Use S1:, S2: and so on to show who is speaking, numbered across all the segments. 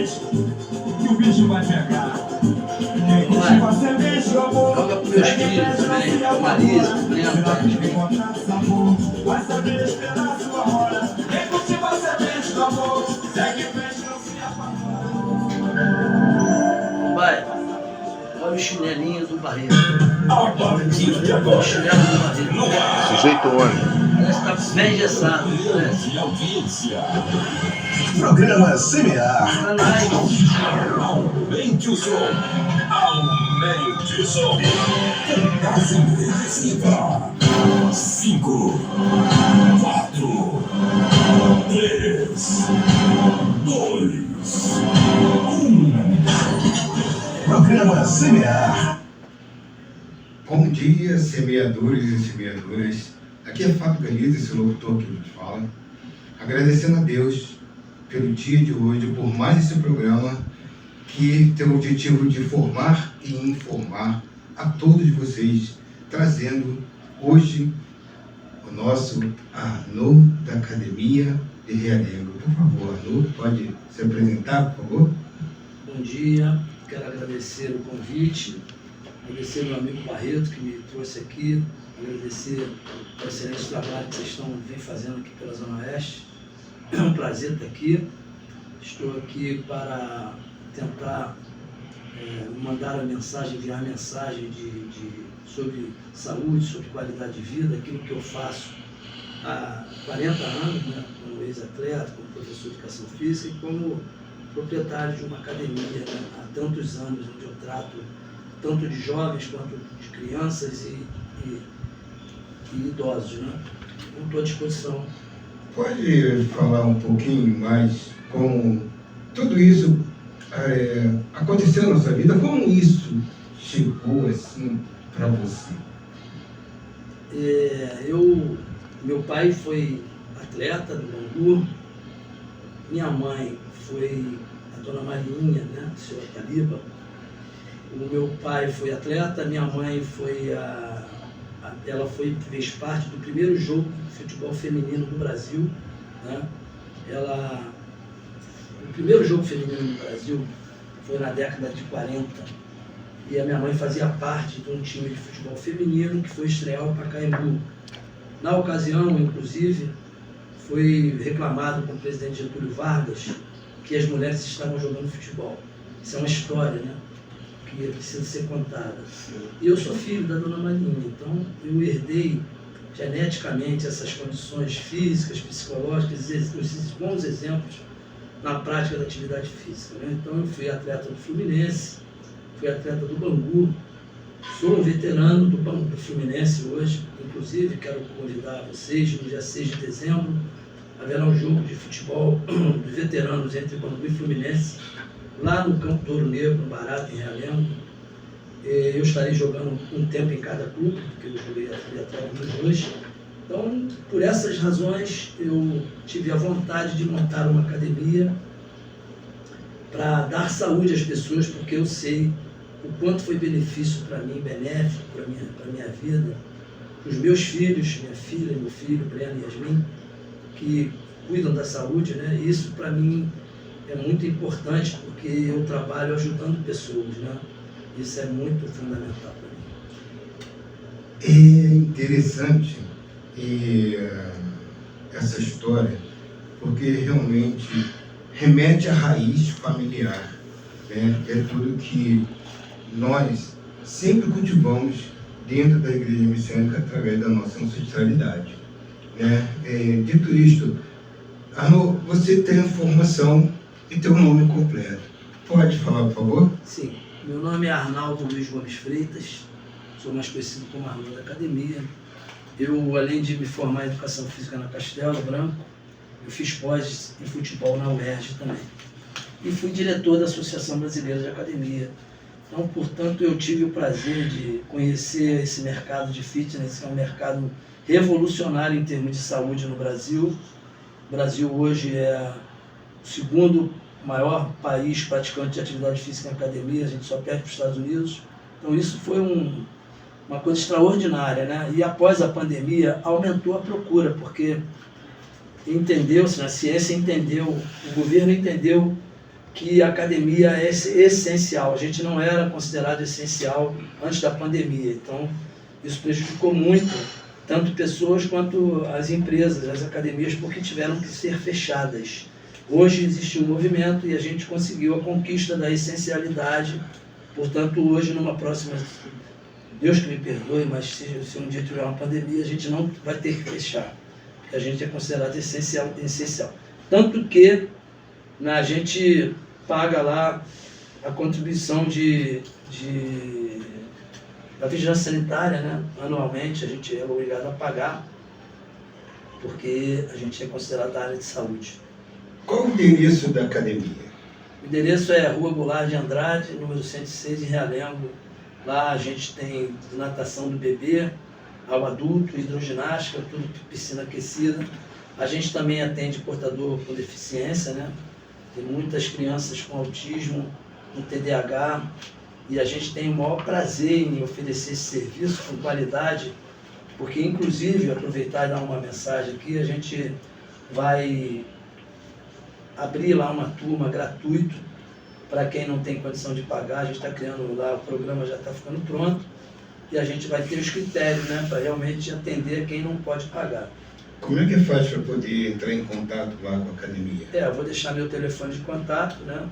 S1: seguinte, que o bicho vai pegar. Quem cultiva a semente do amor,
S2: joga pros meus filhos também, pro Marisa, pro Breno,
S1: vai saber esperar sua hora. Quem cultiva a semente do amor, segue em frente, não se apavora.
S2: Vai, olha o chinelinho do Barreto.
S1: A partir de agora,
S2: O chinelo do Barreto.
S1: no ar.
S3: Sujeito homem.
S2: Parece que tá bem engessado, parece.
S1: De audiência.
S4: Programa Semear.
S2: Tá nice.
S1: Aumente o som. Aumente o som. Contagem regressiva. 5, 4, 3, 2, 1.
S4: Programa Semear. Bom dia, semeadores e semeadoras. Aqui é Fábio Galiza, esse locutor que nos fala. Agradecendo a Deus pelo dia de hoje, por mais esse programa que tem o objetivo de formar e informar a todos vocês, trazendo hoje o nosso Arnaud da Academia de Realengo. Por favor, Arnaud, pode se apresentar, por favor?
S2: Bom dia, quero agradecer o convite, agradecer meu amigo Barreto que me trouxe aqui, agradecer o excelente trabalho que vocês vem fazendo aqui pela Zona Oeste. É um prazer estar aqui. Estou aqui para tentar mandar a mensagem, enviar a mensagem sobre saúde, sobre qualidade de vida, aquilo que eu faço há 40 anos, né, como ex-atleta, como professor de educação física e como proprietário de uma academia, né, há tantos anos, onde eu trato tanto de jovens quanto de crianças e idosos, né? Então, estou à disposição.
S4: Pode falar um pouquinho mais como tudo isso aconteceu na sua vida? Como isso chegou assim para você?
S2: Meu pai foi atleta do Bangu, minha mãe foi a dona Marinha, né, a senhora Taliba. O meu pai foi atleta, minha mãe fez parte do primeiro jogo de futebol feminino no Brasil, né? O primeiro jogo feminino no Brasil foi na década de 40 e a minha mãe fazia parte de um time de futebol feminino que foi estrear o Pacaembu. Na ocasião, inclusive, foi reclamado com o presidente Getúlio Vargas que as mulheres estavam jogando futebol. Isso é uma história, né, que precisa ser contada. E eu sou filho da dona Marinha, então eu herdei geneticamente essas condições físicas, psicológicas, esses bons exemplos na prática da atividade física, né? Então eu fui atleta do Fluminense, fui atleta do Bangu, sou um veterano do Fluminense hoje, inclusive quero convidar vocês, no dia 6 de dezembro, haverá um jogo de futebol de veteranos entre Bangu e Fluminense, lá no Campo do Ouro Negro, no Barato, em Realengo. Eu estarei jogando um tempo em cada clube, porque eu joguei atleta dos dois. Então, por essas razões, eu tive a vontade de montar uma academia para dar saúde às pessoas, porque eu sei o quanto foi benefício para mim, benéfico para a minha vida, para os meus filhos, minha filha, meu filho, Breno e Yasmin, que cuidam da saúde, né? E isso para mim é muito importante, porque eu trabalho ajudando pessoas, né? Isso é muito fundamental para mim.
S4: É interessante essa história, porque realmente remete à raiz familiar, né? É tudo que nós sempre cultivamos dentro da Igreja Messiânica através da nossa ancestralidade, né? Dito isto, Arnaud, você tem a formação e tem o nome completo. Pode falar, por favor?
S2: Sim. Meu nome é Arnaldo Luiz Gomes Freitas, sou mais conhecido como Arnaud da Academia. Eu, além de me formar em Educação Física na Castelo Branco, eu fiz pós em futebol na UERJ também. E fui diretor da Associação Brasileira de Academia. Então, portanto, eu tive o prazer de conhecer esse mercado de fitness, que é um mercado revolucionário em termos de saúde no Brasil. O Brasil hoje é o segundo maior país praticante de atividade física em academia, a gente só perde para os Estados Unidos. Então isso foi uma coisa extraordinária, né? E após a pandemia aumentou a procura, porque entendeu-se, a ciência entendeu, o governo entendeu que a academia é essencial. A gente não era considerado essencial antes da pandemia, então isso prejudicou muito, tanto pessoas quanto as empresas, as academias, porque tiveram que ser fechadas. Hoje existe um movimento e a gente conseguiu a conquista da essencialidade, portanto hoje numa próxima, Deus que me perdoe, mas se um dia tiver uma pandemia, a gente não vai ter que fechar, porque a gente é considerado essencial. Tanto que a gente paga lá a contribuição da vigilância sanitária, né? Anualmente a gente é obrigado a pagar, porque a gente é considerado da área de saúde.
S4: Qual o endereço da academia?
S2: O endereço é Rua Goulart de Andrade, número 106, em Realengo. Lá a gente tem natação do bebê ao adulto, hidroginástica, tudo piscina aquecida. A gente também atende portador com deficiência, né? Tem muitas crianças com autismo, com TDAH, e a gente tem o maior prazer em oferecer esse serviço com qualidade, porque inclusive, aproveitar e dar uma mensagem aqui, a gente vai abrir lá uma turma gratuita para quem não tem condição de pagar. A gente está criando lá, o programa já está ficando pronto, e a gente vai ter os critérios, né, para realmente atender quem não pode pagar.
S4: Como é que faz para poder entrar em contato lá com a academia?
S2: Eu vou deixar meu telefone de contato, né?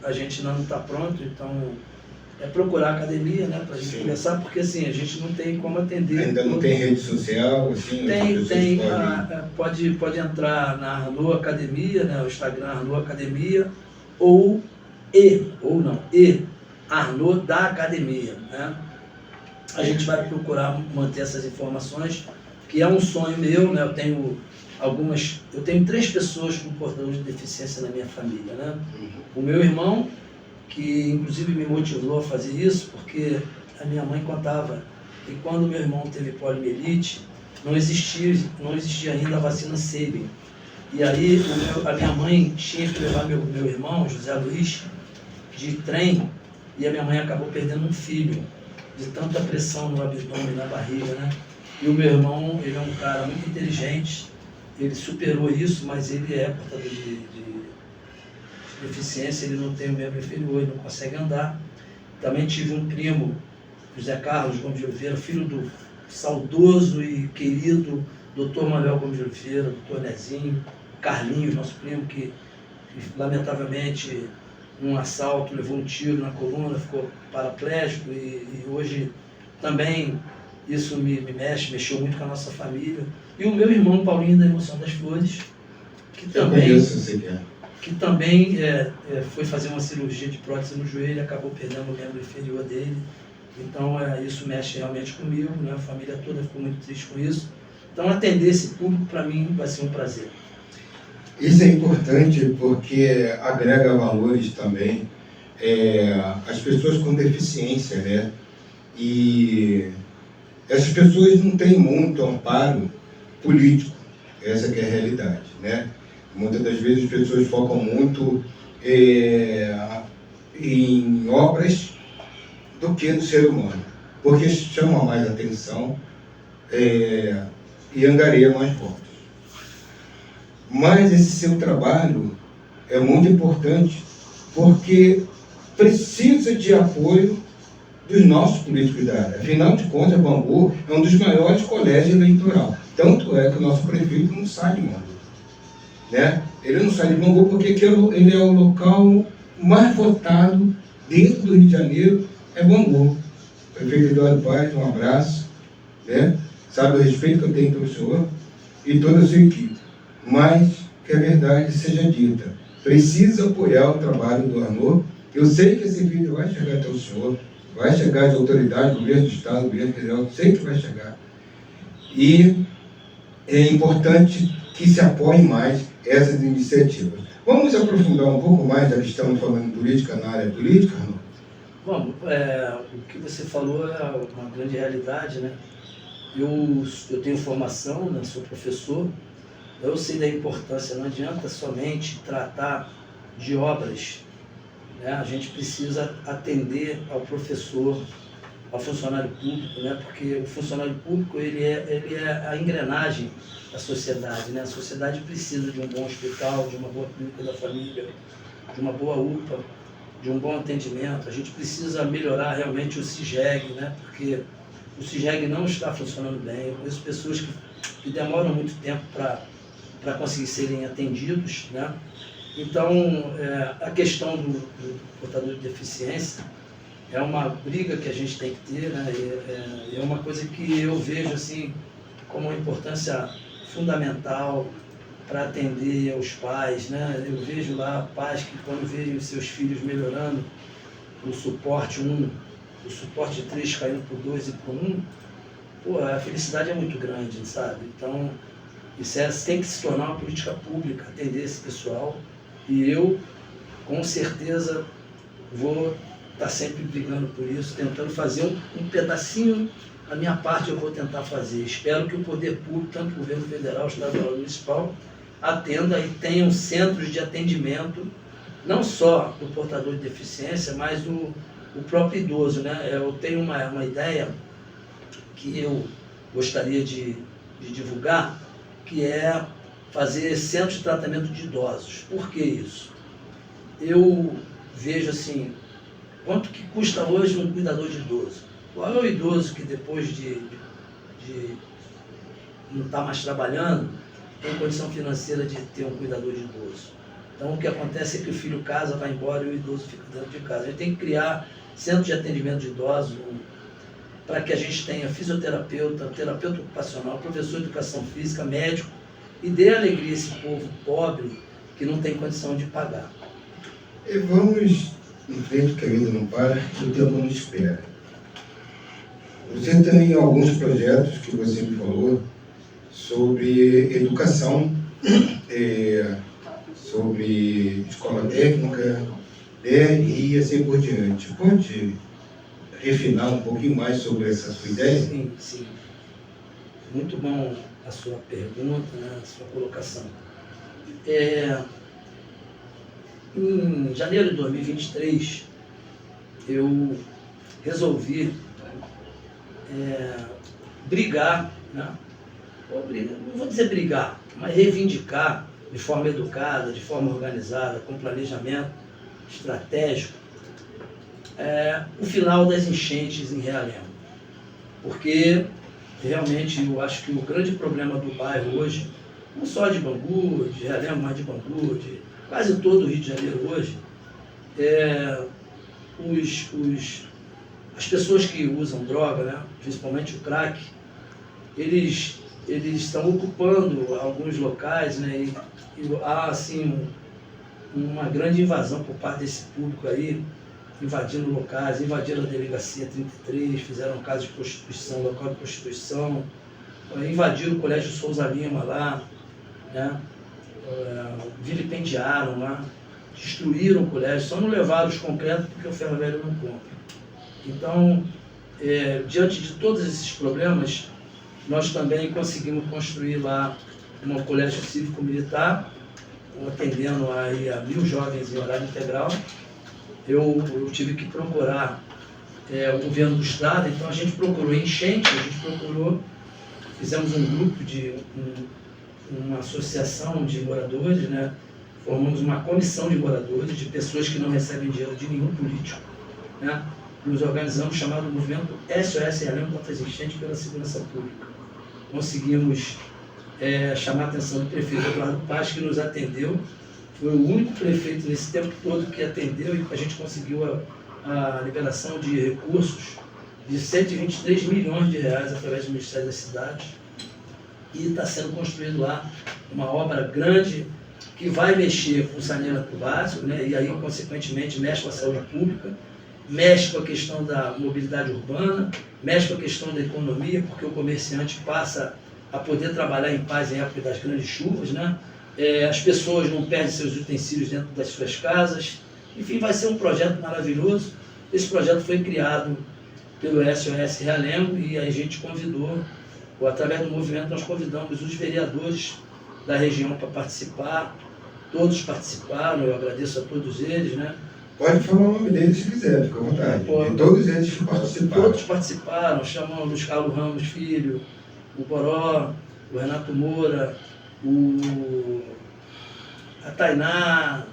S2: A gente ainda não está pronto, então é procurar a academia, né, para a gente conversar, porque assim, a gente não tem como atender.
S4: Ainda não tem rede social? Assim,
S2: Pode entrar na Arnaud Academia, né, o Instagram Arnaud Academia, ou Arnaud da Academia, né? A gente vai procurar manter essas informações, que é um sonho meu, né? Eu tenho 3 pessoas com portador de deficiência na minha família, né? O meu irmão, que inclusive me motivou a fazer isso, porque a minha mãe contava que quando meu irmão teve poliomielite, não existia ainda a vacina Sabin. E aí a minha mãe tinha que levar meu irmão, José Luiz, de trem, e a minha mãe acabou perdendo um filho, de tanta pressão no abdômen, na barriga, né? E o meu irmão, ele é um cara muito inteligente, ele superou isso, mas ele é portador de deficiência, ele não tem o membro inferior, ele não consegue andar. Também tive um primo, José Carlos Gomes de Oliveira, filho do saudoso e querido Dr. Manuel Gomes de Oliveira, Dr. Nezinho, Carlinhos, nosso primo, que lamentavelmente num assalto levou um tiro na coluna, ficou paraplégico, e hoje também isso mexeu muito com a nossa família. E o meu irmão Paulinho da Emoção das Flores, que também foi fazer uma cirurgia de prótese no joelho e acabou perdendo o membro inferior dele. Então isso mexe realmente comigo, né? A família toda ficou muito triste com isso. Então atender esse público para mim vai ser um prazer.
S4: Isso é importante porque agrega valores também às pessoas com deficiência, né? E essas pessoas não têm muito amparo político, essa que é a realidade, né? Muitas das vezes as pessoas focam muito em obras do que no ser humano, porque chama mais atenção e angariam mais votos. Mas esse seu trabalho é muito importante porque precisa de apoio dos nossos políticos da área. Afinal de contas, Bangu é um dos maiores colégios eleitoral. Tanto é que o nosso prefeito não sai de Bangu, né? Ele não sai de Bangu porque ele é o local mais votado dentro do Rio de Janeiro, é Bangu. Prefeito Eduardo Paes, um abraço, né? Sabe o respeito que eu tenho pelo senhor e toda a sua equipe. Mas que a verdade seja dita. Precisa apoiar o trabalho do Arnaud. Eu sei que esse vídeo vai chegar até o senhor, vai chegar às autoridades, governo do Estado, governo federal, sei que vai chegar. E é importante que se apoiem mais essas iniciativas. Vamos aprofundar um pouco mais, já que estamos falando política na área política, Arnaud?
S2: Vamos, o que você falou é uma grande realidade, né? Eu tenho formação, né? Sou professor, eu sei da importância, não adianta somente tratar de obras, né? A gente precisa atender ao professor, ao funcionário público, né? Porque o funcionário público ele é a engrenagem da sociedade, né? A sociedade precisa de um bom hospital, de uma boa clínica da família, de uma boa UPA, de um bom atendimento. A gente precisa melhorar realmente o CIGEG, né? Porque o CIGEG não está funcionando bem. Eu conheço pessoas que demoram muito tempo para conseguir serem atendidos, né? Então, a questão do portador de deficiência é uma briga que a gente tem que ter, né? É uma coisa que eu vejo assim como uma importância fundamental para atender aos pais, né? Eu vejo lá pais que, quando veem os seus filhos melhorando o suporte 1, o suporte 3 caindo para o 2 e para o 1, pô, a felicidade é muito grande, sabe? Então, isso tem que se tornar uma política pública, atender esse pessoal. E eu, com certeza, vou estar sempre brigando por isso, tentando fazer um pedacinho. A minha parte eu vou tentar fazer. Espero que o poder público, tanto o governo federal, estadual e municipal, atenda e tenham centros de atendimento, não só do portador de deficiência, mas o próprio idoso, né? Eu tenho uma ideia que eu gostaria de divulgar, que é fazer centros de tratamento de idosos. Por que isso? Eu vejo assim, quanto que custa hoje um cuidador de idoso? Qual é o idoso que depois de não estar mais trabalhando, tem condição financeira de ter um cuidador de idoso? Então o que acontece é que o filho casa, vai embora e o idoso fica dentro de casa. A gente tem que criar centros de atendimento de idosos, para que a gente tenha fisioterapeuta, terapeuta ocupacional, professor de educação física, médico, e dê alegria a esse povo pobre que não tem condição de pagar.
S4: E vamos em frente, que a vida não para, e o tempo não espera. Você tem alguns projetos que você me falou sobre educação, sobre escola técnica, e assim por diante. Pode refinar um pouquinho mais sobre essa sua ideia?
S2: Sim, sim. Muito bom a sua pergunta, né, a sua colocação. Em janeiro de 2023, eu resolvi brigar, né? Não vou dizer brigar, mas reivindicar de forma educada, de forma organizada, com planejamento estratégico, o final das enchentes em Realengo. Porque realmente eu acho que o grande problema do bairro hoje, não só de Bangu, de Realengo, mas de Bangu, de quase todo o Rio de Janeiro hoje, as pessoas que usam droga, né, principalmente o crack, eles estão ocupando alguns locais, né, e há assim uma grande invasão por parte desse público aí, invadindo locais, invadiram a delegacia 33, fizeram um caso de prostituição, local de prostituição, invadiram o Colégio Souza Lima lá, né, vilipendiaram lá, destruíram o colégio, só não levaram os concretos porque o ferro velho não compra. Então, diante de todos esses problemas, nós também conseguimos construir lá um colégio cívico-militar, atendendo aí a 1.000 jovens em horário integral. Eu tive que procurar o governo do estado, então a gente procurou enchente, fizemos um grupo uma associação de moradores, né? Formamos uma comissão de moradores, de pessoas que não recebem dinheiro de nenhum político, né? Nos organizamos, chamado Movimento SOS Realengo contra as Enchentes pela Segurança Pública. Conseguimos chamar a atenção do prefeito Eduardo Paz, que nos atendeu. Foi o único prefeito nesse tempo todo que atendeu, e a gente conseguiu a liberação de recursos de 123 milhões de reais através do Ministério das Cidades. E está sendo construído lá uma obra grande que vai mexer com o saneamento básico, né? E aí, consequentemente, mexe com a saúde pública, mexe com a questão da mobilidade urbana, mexe com a questão da economia, porque o comerciante passa a poder trabalhar em paz em época das grandes chuvas, né? As pessoas não perdem seus utensílios dentro das suas casas. Enfim, vai ser um projeto maravilhoso. Esse projeto foi criado pelo SOS Realengo e a gente convidou, ou através do movimento, nós convidamos os vereadores da região para participar. Todos participaram, eu agradeço a todos eles, né?
S4: Pode falar o nome deles se quiser, fica à vontade. E todos eles que participaram.
S2: Todos participaram, chamam o Luiz Carlos Ramos Filho, o Boró, o Renato Moura, a Tainá,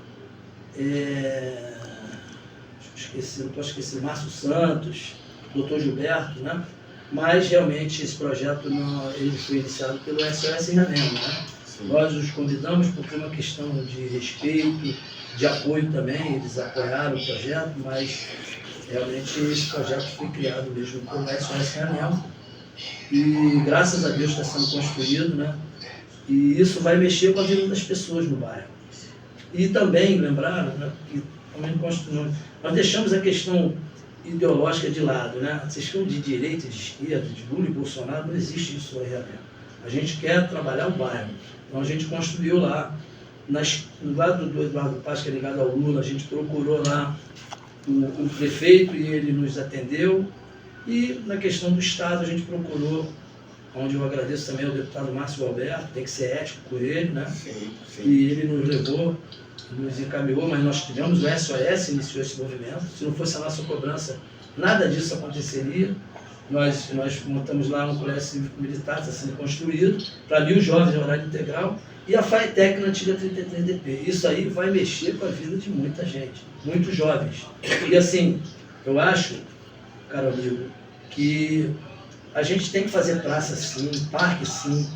S2: não posso esquecer, Márcio Santos, Dr. Gilberto, né? Mas realmente esse projeto ele foi iniciado pelo SOS Realengo, né? Nós os convidamos porque é uma questão de respeito, de apoio também, eles apoiaram o projeto, mas realmente esse projeto foi criado mesmo pelo SOS Realengo e graças a Deus está sendo construído, né? E isso vai mexer com a vida das pessoas no bairro. E também lembraram, né, que também nós deixamos a questão ideológica de lado, né? A questão de direita, de esquerda, de Lula e Bolsonaro, não existe isso aí, Realengo. A gente quer trabalhar o bairro. Então a gente construiu lá, no lado do Eduardo Paz, que é ligado ao Lula, a gente procurou lá o prefeito e ele nos atendeu. E na questão do Estado a gente procurou, onde eu agradeço também ao deputado Márcio Alberto, tem que ser ético com ele, né?
S4: Sim.
S2: E ele nos levou, nos encaminhou, mas nós tivemos, o SOS iniciou esse movimento. Se não fosse a nossa cobrança, nada disso aconteceria. Nós montamos lá um colégio cívico militar, está sendo construído, para 1.000 jovens em horário integral, e a FATEC na antiga 33DP. Isso aí vai mexer com a vida de muita gente, muitos jovens. E assim, eu acho, caro amigo, que a gente tem que fazer praça sim, parque sim,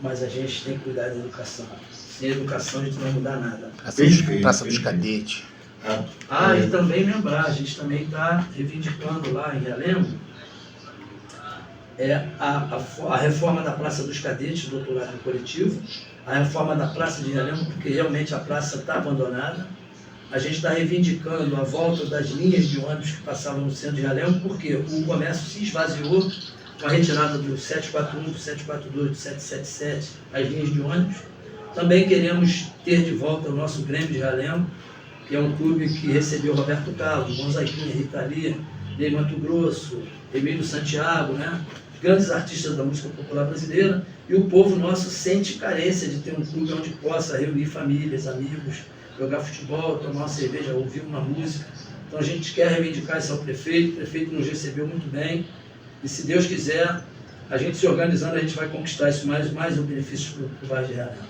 S2: mas a gente tem que cuidar da educação. Sem educação a gente não vai mudar nada.
S3: Praça dos Cadetes.
S2: E também lembrar, a gente também está reivindicando lá em Realengo a reforma da Praça dos Cadetes, do outro lado do coletivo, a reforma da Praça de Realengo, porque realmente a praça está abandonada. A gente está reivindicando a volta das linhas de ônibus que passavam no centro de Realengo, porque o comércio se esvaziou com a retirada do 741, do 742, do 777, as linhas de ônibus. Também queremos ter de volta o nosso Grêmio de Realengo, que é um clube que recebeu Roberto Carlos, Gonzaguinha, Rita Lee, Ney Mato Grosso, Emílio Santiago, né? Grandes artistas da música popular brasileira, e o povo nosso sente carência de ter um clube onde possa reunir famílias, amigos, jogar futebol, tomar uma cerveja, ouvir uma música. Então a gente quer reivindicar isso ao prefeito, o prefeito nos recebeu muito bem, e se Deus quiser, a gente se organizando, a gente vai conquistar isso mais um benefício para o bairro de Realengo.